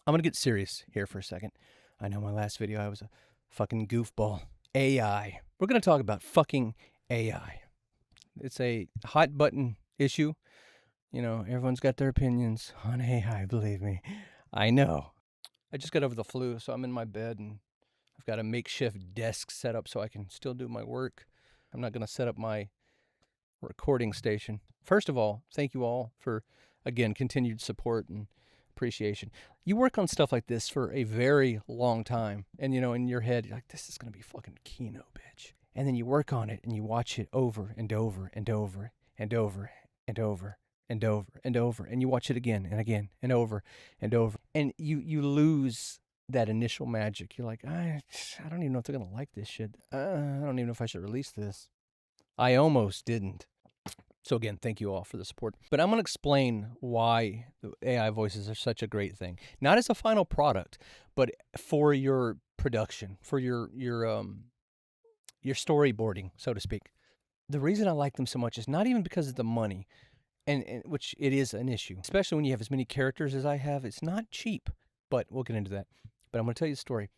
I'm gonna get serious here for a second. I know my last video I was a fucking goofball. AI. We're gonna talk about fucking AI. It's a hot button issue. You know, everyone's got their opinions on AI, believe me. I know. I just got over the flu, so I'm in my bed and I've got a makeshift desk set up so I can still do my work. I'm not gonna set up my recording station. First of all, thank you all for, again, continued support and appreciation. You work on stuff like this for a very long time, and you know, in your head, you're like, this is gonna be fucking Kino, bitch. And then you work on it and you watch it over and over and over and over and over and over and over, and you watch it again and again and over and over, and you lose that initial magic. You're like, I don't even know if they're gonna like this shit. I don't even know if I should release this. I almost didn't. So again, thank you all for the support. But I'm going to explain why the AI voices are such a great thing. Not as a final product, but for your production, for your storyboarding, so to speak. The reason I like them so much is not even because of the money, and which it is an issue, especially when you have as many characters as I have. It's not cheap, but we'll get into that. But I'm going to tell you a story.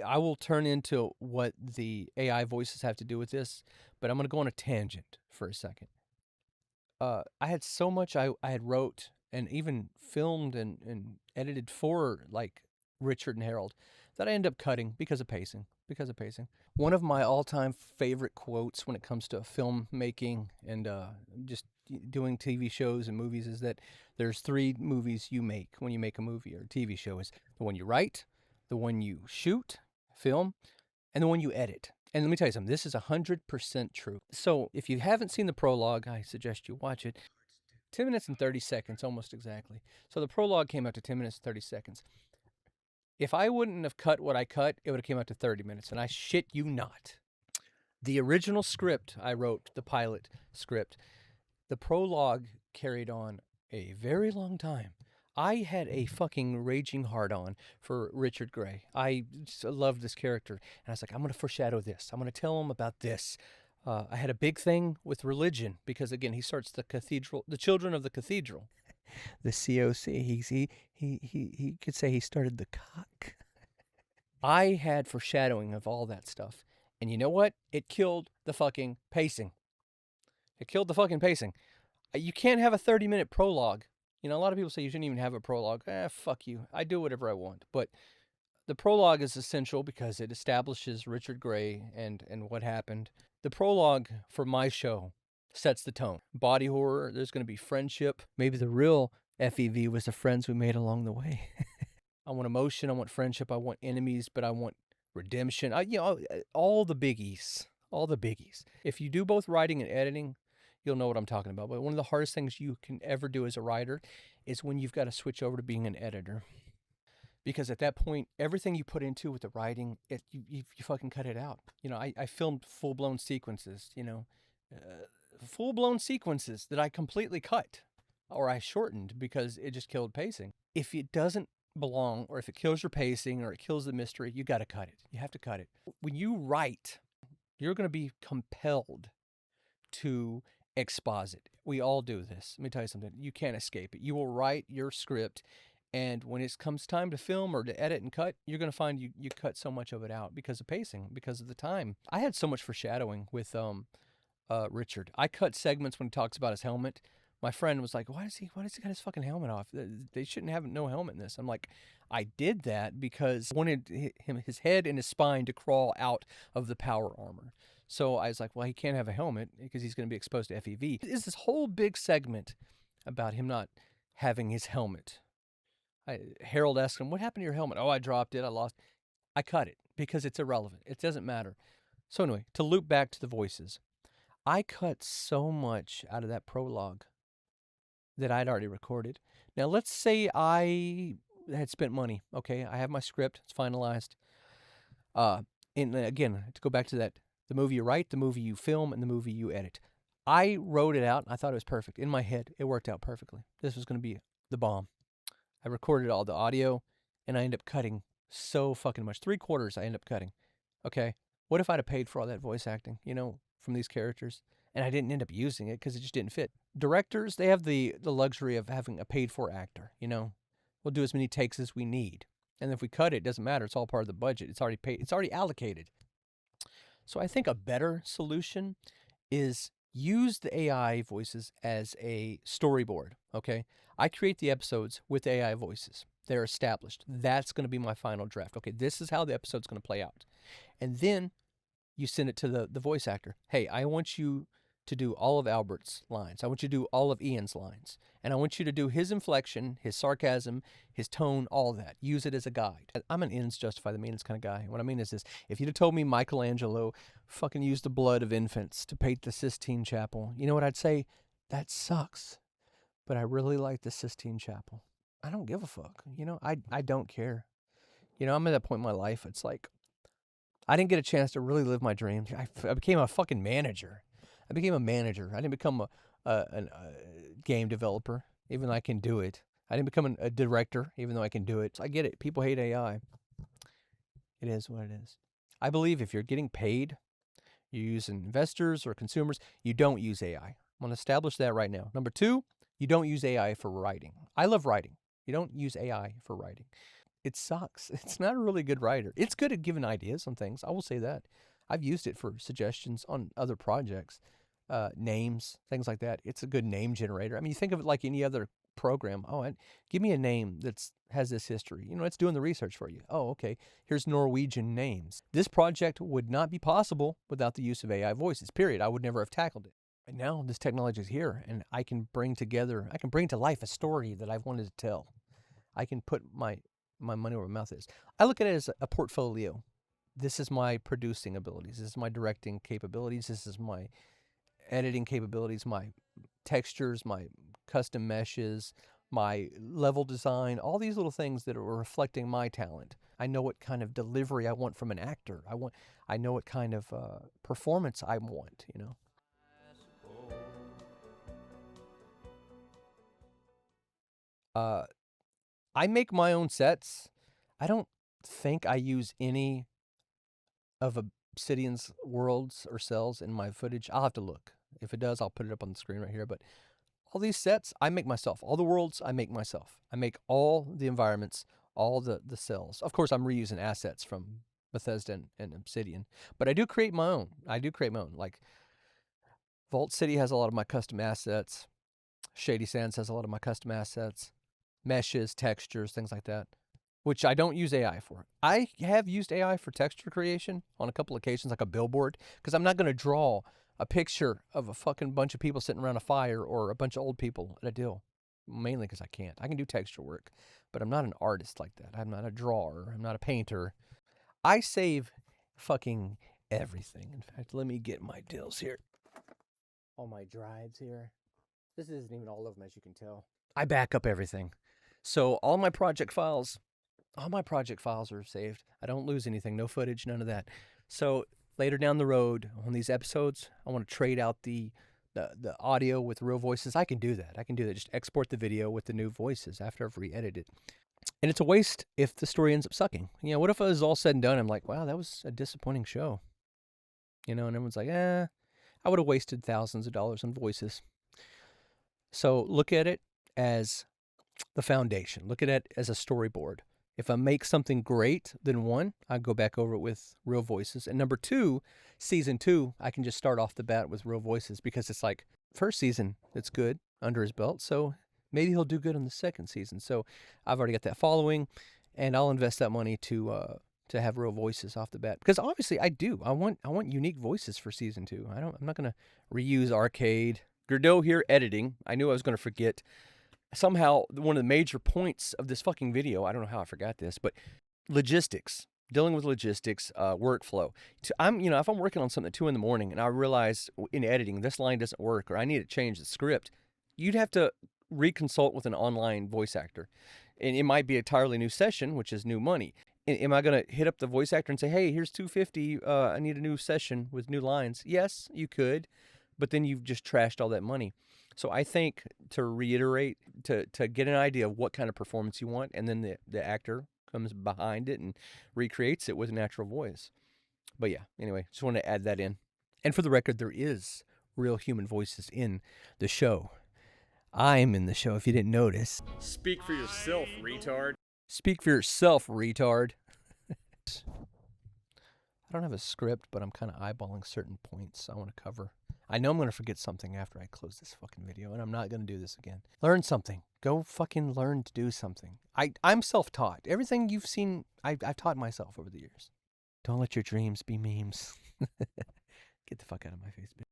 I will turn into what the AI voices have to do with this, but I'm going to go on a tangent for a second. I had so much I had wrote and even filmed and edited for like Richard and Harold that I end up cutting because of pacing. One of my all-time favorite quotes when it comes to filmmaking and just doing TV shows and movies is that there's 3 movies you make when you make a movie or a TV show: is the one you write, the one you shoot, film, and the one you edit. And let me tell you something, this is 100% true. So if you haven't seen the prologue, I suggest you watch it. 10 minutes and 30 seconds, almost exactly. So the prologue came out to 10 minutes and 30 seconds. If I wouldn't have cut what I cut, it would have came out to 30 minutes, and I shit you not. The original script I wrote, the pilot script, the prologue carried on a very long time. I had a fucking raging hard-on for Richard Gray. I loved this character, and I was like, I'm going to foreshadow this. I'm going to tell him about this. I had a big thing with religion because, again, he starts the cathedral, the children of the cathedral, the COC. He could say he started the cock. I had foreshadowing of all that stuff, and you know what? It killed the fucking pacing. You can't have a 30-minute prologue. You know, a lot of people say you shouldn't even have a prologue. Fuck you. I do whatever I want. But the prologue is essential because it establishes Richard Gray and what happened. The prologue for my show sets the tone. Body horror, there's going to be friendship. Maybe the real FEV was the friends we made along the way. I want emotion, I want friendship, I want enemies, but I want redemption. All the biggies. If you do both writing and editing, you'll know what I'm talking about. But one of the hardest things you can ever do as a writer is when you've got to switch over to being an editor. Because at that point, everything you put into with the writing, you fucking cut it out. You know, I filmed full-blown sequences, full-blown sequences that I completely cut or I shortened because it just killed pacing. If it doesn't belong, or if it kills your pacing or it kills the mystery, you got to cut it. You have to cut it. When you write, you're going to be compelled to exposit. We all do this. Let me tell you something. You can't escape it. You will write your script, and when it comes time to film or to edit and cut, you're going to find you cut so much of it out because of pacing, because of the time. I had so much foreshadowing with Richard. I cut segments when he talks about his helmet. My friend was like, why does he got his fucking helmet off? They shouldn't have no helmet in this. I'm like, I did that because I wanted his head and his spine to crawl out of the power armor. So I was like, well, he can't have a helmet because he's going to be exposed to FEV. There's this whole big segment about him not having his helmet. Harold asked him, what happened to your helmet? Oh, I dropped it. I lost. I cut it because it's irrelevant. It doesn't matter. So anyway, to loop back to the voices, I cut so much out of that prologue that I'd already recorded. Now, let's say I had spent money. Okay, I have my script. It's finalized. And again, to go back to that, the movie you write, the movie you film, and the movie you edit. I wrote it out. I thought it was perfect. In my head, it worked out perfectly. This was going to be the bomb. I recorded all the audio, and I ended up cutting so fucking much. 3/4 I ended up cutting. Okay, what if I'd have paid for all that voice acting, from these characters, and I didn't end up using it because it just didn't fit? Directors, they have the luxury of having a paid-for actor, We'll do as many takes as we need. And if we cut it, it doesn't matter. It's all part of the budget. It's already paid. It's already allocated. So I think a better solution is use the AI voices as a storyboard, okay? I create the episodes with AI voices. They're established. That's going to be my final draft. Okay, this is how the episode's going to play out. And then you send it to the voice actor. Hey, I want you to do all of Albert's lines. I want you to do all of Ian's lines. And I want you to do his inflection, his sarcasm, his tone, all that. Use it as a guide. I'm an ends justify the means kind of guy. What I mean is this. If you'd have told me Michelangelo fucking used the blood of infants to paint the Sistine Chapel, you know what I'd say? That sucks. But I really like the Sistine Chapel. I don't give a fuck. You know, I don't care. You know, I'm at that point in my life. It's like, I didn't get a chance to really live my dreams. I became a fucking manager. I became a manager. I didn't become a game developer, even though I can do it. I didn't become a director, even though I can do it. So I get it. People hate AI. It is what it is. I believe if you're getting paid, you use investors or consumers, you don't use AI. I'm going to establish that right now. Number 2, you don't use AI for writing. I love writing. You don't use AI for writing. It sucks. It's not a really good writer. It's good at giving ideas on things. I will say that. I've used it for suggestions on other projects, names, things like that. It's a good name generator. I mean, you think of it like any other program. Oh, give me a name that has this history. You know, it's doing the research for you. Oh, okay. Here's Norwegian names. This project would not be possible without the use of AI voices, period. I would never have tackled it. And now this technology is here, and I can bring to life a story that I've wanted to tell. I can put my money where my mouth is. I look at it as a portfolio. This is my producing abilities. This is my directing capabilities. This is my editing capabilities, my textures, my custom meshes, my level design, all these little things that are reflecting my talent. I know what kind of delivery I want from an actor. I know what kind of performance I want, you know. I make my own sets. I don't think I use any of Obsidian's worlds or cells in my footage. I'll have to look. If it does, I'll put it up on the screen right here. But all these sets, I make myself. All the worlds, I make myself. I make all the environments, all the cells. Of course, I'm reusing assets from Bethesda and Obsidian. But I do create my own. Like, Vault City has a lot of my custom assets. Shady Sands has a lot of my custom assets. Meshes, textures, things like that, which I don't use AI for. I have used AI for texture creation on a couple occasions, like a billboard, because I'm not going to draw a picture of a fucking bunch of people sitting around a fire or a bunch of old people at a deal, mainly because I can't. I can do texture work, but I'm not an artist like that. I'm not a drawer. I'm not a painter. I save fucking everything. In fact, let me get my deals here. All my drives here. This isn't even all of them, as you can tell. I back up everything. So all my project files are saved. I don't lose anything, no footage, none of that. So later down the road on these episodes, I want to trade out the audio with real voices. I can do that. Just export the video with the new voices after I've re-edited. And it's a waste if the story ends up sucking. You know, what if it was all said and done? I'm like, wow, that was a disappointing show. You know, and everyone's like, I would have wasted thousands of dollars on voices. So look at it as the foundation. Look at it as a storyboard. If I make something great, then 1, I go back over it with real voices. And number 2, season 2, I can just start off the bat with real voices because it's like, first season, it's good under his belt. So maybe he'll do good in the second season. So I've already got that following, and I'll invest that money to have real voices off the bat. Because obviously I do. I want unique voices for season 2. I'm not going to reuse Arcade. Gerdeau here editing. I knew I was going to forget. Somehow, one of the major points of this fucking video, I don't know how I forgot this, but logistics, dealing with logistics, workflow. If I'm working on something at 2 a.m. and I realize in editing this line doesn't work or I need to change the script, you'd have to reconsult with an online voice actor. And it might be an entirely new session, which is new money. Am I going to hit up the voice actor and say, hey, here's $250, I need a new session with new lines? Yes, you could, but then you've just trashed all that money. So I think, to reiterate, to get an idea of what kind of performance you want, and then the actor comes behind it and recreates it with a natural voice. But yeah, anyway, just wanted to add that in. And for the record, there is real human voices in the show. I'm in the show if you didn't notice. Speak for yourself, retard. Speak for yourself, retard. I don't have a script, but I'm kind of eyeballing certain points I want to cover. I know I'm going to forget something after I close this fucking video, and I'm not going to do this again. Learn something. Go fucking learn to do something. I'm self-taught. Everything you've seen, I've taught myself over the years. Don't let your dreams be memes. Get the fuck out of my face, bitch.